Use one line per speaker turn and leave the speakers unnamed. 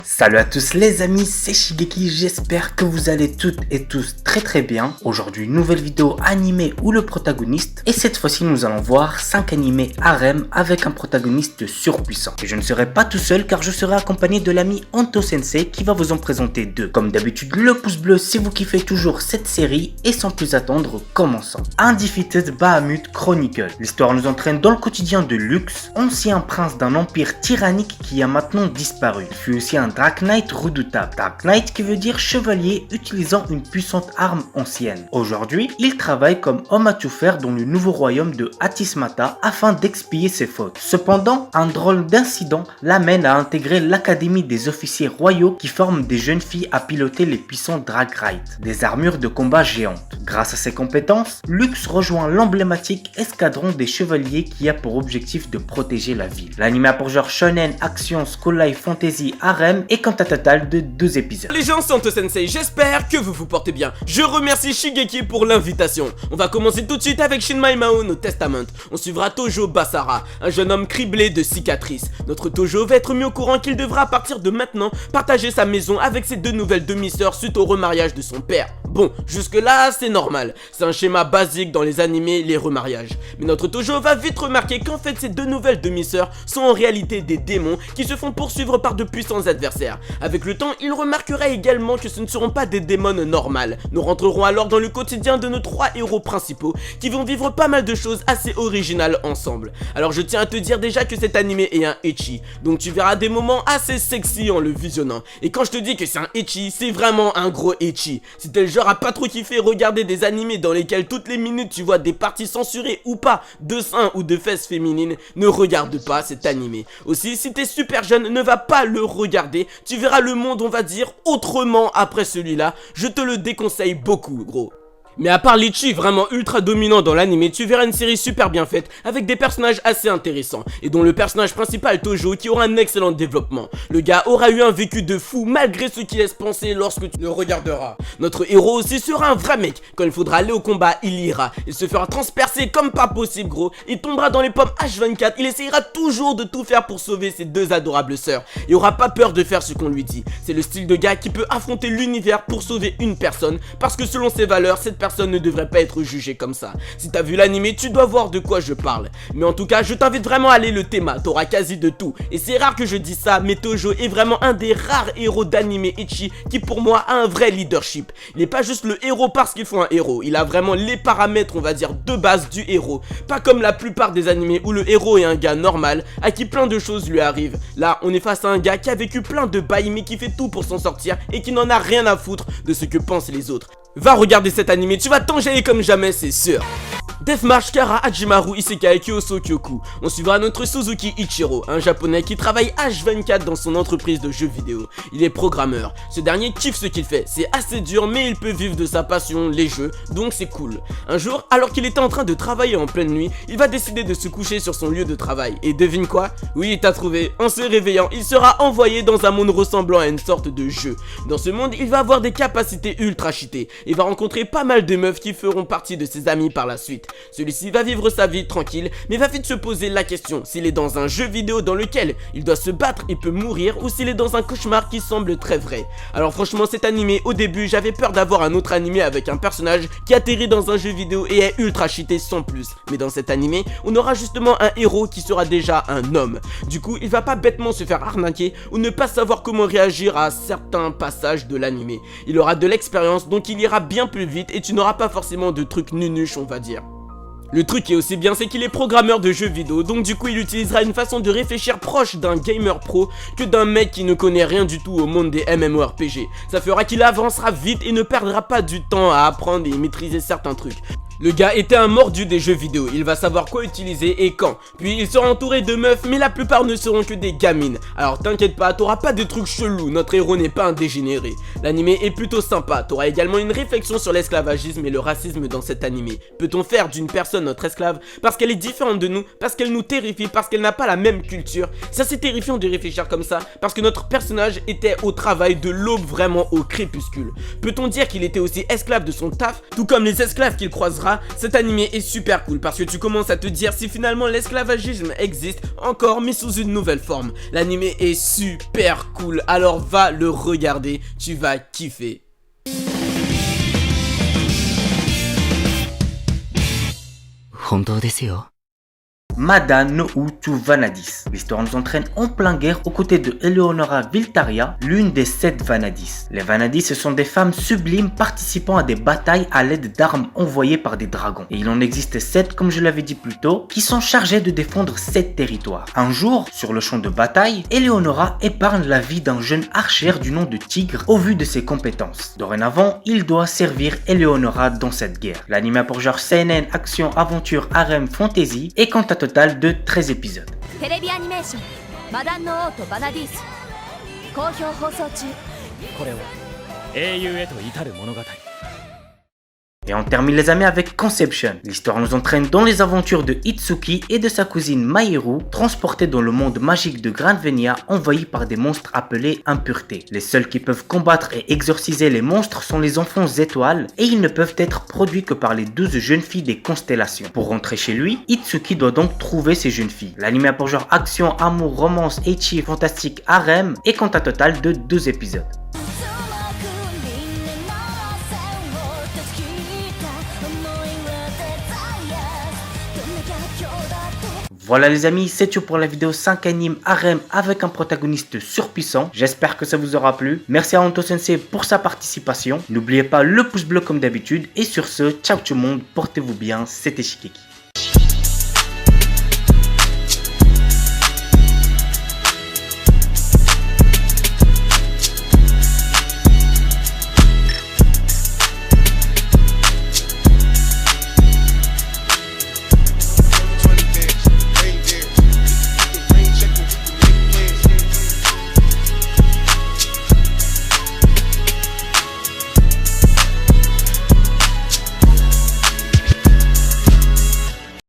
Salut à tous les amis, c'est Shigeki, j'espère que vous allez toutes et tous très bien. Aujourd'hui, nouvelle vidéo animée où le protagoniste, et cette fois-ci nous allons voir 5 animés harem avec un protagoniste surpuissant. Et je ne serai pas tout seul car je serai accompagné de l'ami Anto Sensei qui va vous en présenter deux. Comme d'habitude, le pouce bleu si vous kiffez toujours cette série et sans plus attendre, commençons. Undefeated Bahamut Chronicle. L'histoire nous entraîne dans le quotidien de Lux, ancien prince d'un empire tyrannique qui a maintenant disparu. Il fut aussi un Dark Knight redoutable. Dark Knight qui veut dire chevalier utilisant une puissante arme ancienne. Aujourd'hui, il travaille comme homme à tout faire dans le nouveau royaume de Atismata afin d'expier ses fautes. Cependant, un drôle d'incident l'amène à intégrer l'académie des officiers royaux qui forment des jeunes filles à piloter les puissants Dragrite, des armures de combat géantes. Grâce à ses compétences, Lux rejoint l'emblématique escadron des chevaliers qui a pour objectif de protéger la ville. L'anime a pour genre shonen, action, school life, fantasy, harem et compte un total de 2 épisodes.
Les gens, c'est Anto Sensei, j'espère que vous vous portez bien. Je remercie Shigeki pour l'invitation. On va commencer tout de suite avec Shinmai Mao no Testament. On suivra Tojo Basara, un jeune homme criblé de cicatrices. Notre Tojo va être mis au courant qu'il devra à partir de maintenant partager sa maison avec ses 2 nouvelles demi-sœurs suite au remariage de son père. Bon, jusque là c'est normal, c'est un schéma basique dans les animés, les remariages. Mais notre Tojo va vite remarquer qu'en fait ces 2 nouvelles demi-sœurs sont en réalité des démons qui se font poursuivre par de puissants adversaires. Avec le temps, il remarquera également que ce ne seront pas des démons normales. Nous rentrerons alors dans le quotidien de nos 3 héros principaux qui vont vivre pas mal de choses assez originales ensemble. Alors je tiens à te dire déjà que cet animé est un ecchi, donc tu verras des moments assez sexy en le visionnant. Et quand je te dis que c'est un ecchi, c'est vraiment un gros ecchi. Si t'es le genre à pas trop kiffer regarder des animés dans lesquels toutes les minutes tu vois des parties censurées ou pas de seins ou de fesses féminines, ne regarde pas cet animé. Aussi, si t'es super jeune, ne va pas le regarder, tu verras le monde on va dire autrement après celui-là, je te le déconseille beaucoup gros. Mais à part l'ecchi vraiment ultra dominant dans l'anime, tu verras une série super bien faite avec des personnages assez intéressants et dont le personnage principal Tojo qui aura un excellent développement. Le gars aura eu un vécu de fou malgré ce qu'il laisse penser lorsque tu le regarderas. Notre héros aussi sera un vrai mec, quand il faudra aller au combat il ira, il se fera transpercer comme pas possible gros, il tombera dans les pommes H24, il essayera toujours de tout faire pour sauver ses 2 adorables sœurs et aura pas peur de faire ce qu'on lui dit. C'est le style de gars qui peut affronter l'univers pour sauver une personne parce que selon ses valeurs cette personne ne devrait pas être jugée comme ça. Si t'as vu l'anime, tu dois voir de quoi je parle. Mais en tout cas, je t'invite vraiment à aller le théma, t'auras quasi de tout. Et c'est rare que je dise ça, mais Tojo est vraiment un des rares héros d'anime ecchi qui pour moi a un vrai leadership. Il n'est pas juste le héros parce qu'il faut un héros, il a vraiment les paramètres, on va dire, de base du héros. Pas comme la plupart des animés où le héros est un gars normal, à qui plein de choses lui arrivent. Là, on est face à un gars qui a vécu plein de bails mais qui fait tout pour s'en sortir et qui n'en a rien à foutre de ce que pensent les autres. Va regarder cet animé, tu vas t'enjailler comme jamais, c'est sûr. Deathmarch Kara Hajimaru Isekai Kyoso Kyoku. On suivra notre Suzuki Ichiro, un japonais qui travaille H24 dans son entreprise de jeux vidéo. Il est programmeur. Ce dernier kiffe ce qu'il fait. C'est assez dur mais il peut vivre de sa passion, les jeux, donc c'est cool. Un jour, alors qu'il était en train de travailler en pleine nuit, il va décider de se coucher sur son lieu de travail. Et devine quoi? Oui, t'as trouvé. En se réveillant, il sera envoyé dans un monde ressemblant à une sorte de jeu. Dans ce monde, il va avoir des capacités ultra cheatées et va rencontrer pas mal de meufs qui feront partie de ses amis par la suite. Celui-ci va vivre sa vie tranquille, mais va vite se poser la question s'il est dans un jeu vidéo dans lequel il doit se battre et peut mourir ou s'il est dans un cauchemar qui semble très vrai. Alors franchement cet animé, au début j'avais peur d'avoir un autre animé avec un personnage qui atterrit dans un jeu vidéo et est ultra cheaté sans plus. Mais dans cet animé, on aura justement un héros qui sera déjà un homme. Du coup, il va pas bêtement se faire arnaquer ou ne pas savoir comment réagir à certains passages de l'animé. Il aura de l'expérience donc il ira bien plus vite et tu n'auras pas forcément de trucs nunuches on va dire. Le truc qui est aussi bien, c'est qu'il est programmeur de jeux vidéo, donc du coup il utilisera une façon de réfléchir proche d'un gamer pro que d'un mec qui ne connaît rien du tout au monde des MMORPG. Ça fera qu'il avancera vite et ne perdra pas du temps à apprendre et maîtriser certains trucs. Le gars était un mordu des jeux vidéo, il va savoir quoi utiliser et quand. Puis il sera entouré de meufs, mais la plupart ne seront que des gamines. Alors t'inquiète pas, t'auras pas de trucs chelous, notre héros n'est pas un dégénéré. L'animé est plutôt sympa, t'auras également une réflexion sur l'esclavagisme et le racisme dans cet animé. Peut-on faire d'une personne notre esclave parce qu'elle est différente de nous, parce qu'elle nous terrifie, parce qu'elle n'a pas la même culture? C'est assez terrifiant de réfléchir comme ça, parce que notre personnage était au travail de l'aube vraiment au crépuscule. Peut-on dire qu'il était aussi esclave de son taf, tout comme les esclaves qu'il croisera Basara, cet animé est super cool parce que tu commences à te dire si finalement l'esclavagisme existe encore mais sous une nouvelle forme. L'animé est super cool, alors va le regarder, tu vas kiffer.
Mada no Utu Vanadis. L'histoire nous entraîne en plein guerre aux côtés de Eleonora Viltaria, l'une des 7 Vanadis. Les Vanadis, ce sont des femmes sublimes participant à des batailles à l'aide d'armes envoyées par des dragons. Et il en existe 7, comme je l'avais dit plus tôt, qui sont chargés de défendre 7 territoires. Un jour, sur le champ de bataille, Eleonora épargne la vie d'un jeune archer du nom de Tigre au vu de ses compétences. Dorénavant, il doit servir Eleonora dans cette guerre. L'anime a pour genre seinen, action, aventure, harem, fantasy et compte un total de 13 épisodes. Et on termine les amis avec Conception. L'histoire nous entraîne dans les aventures de Itsuki et de sa cousine Mahiru, transportés dans le monde magique de Granvenia, envahi par des monstres appelés impuretés. Les seuls qui peuvent combattre et exorciser les monstres sont les enfants étoiles, et ils ne peuvent être produits que par les 12 jeunes filles des constellations. Pour rentrer chez lui, Itsuki doit donc trouver ces jeunes filles. L'anime a pour genre action, amour, romance, ecchi, fantastique, harem, et compte un total de 12 épisodes. Voilà les amis, c'est tout pour la vidéo 5 animes harem avec un protagoniste surpuissant. J'espère que ça vous aura plu. Merci à Anto Sensei pour sa participation. N'oubliez pas le pouce bleu comme d'habitude. Et sur ce, ciao tout le monde, portez-vous bien, c'était Shigeki.